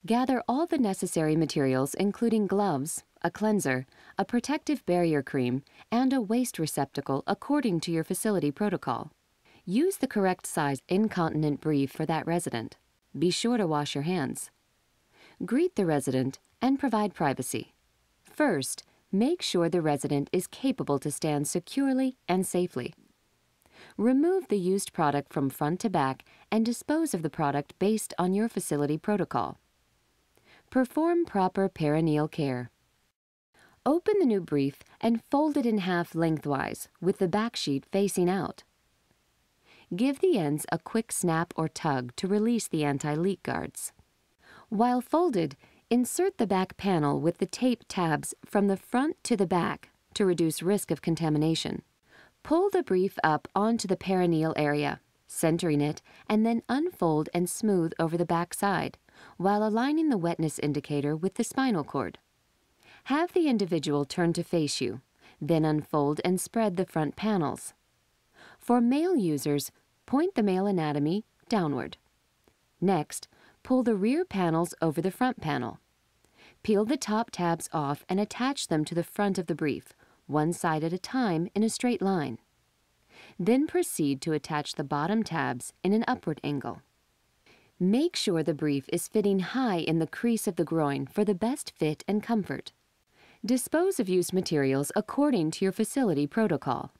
Gather all the necessary materials including gloves, a cleanser, a protective barrier cream, and a waste receptacle according to your facility protocol. Use the correct size incontinent brief for that resident. Be sure to wash your hands. Greet the resident and provide privacy. First, make sure the resident is capable to stand securely and safely. Remove the used product from front to back and dispose of the product based on your facility protocol. Perform proper perineal care. Open the new brief and fold it in half lengthwise with the back sheet facing out. Give the ends a quick snap or tug to release the anti-leak guards. While folded, insert the back panel with the tape tabs from the front to the back to reduce risk of contamination. Pull the brief up onto the perineal area, centering it, and then unfold and smooth over the back side, while aligning the wetness indicator with the spinal cord. Have the individual turn to face you, then unfold and spread the front panels. For male users, point the male anatomy downward. Next, pull the rear panels over the front panel. Peel the top tabs off and attach them to the front of the brief, one side at a time in a straight line. Then proceed to attach the bottom tabs in an upward angle. Make sure the brief is fitting high in the crease of the groin for the best fit and comfort. Dispose of used materials according to your facility protocol.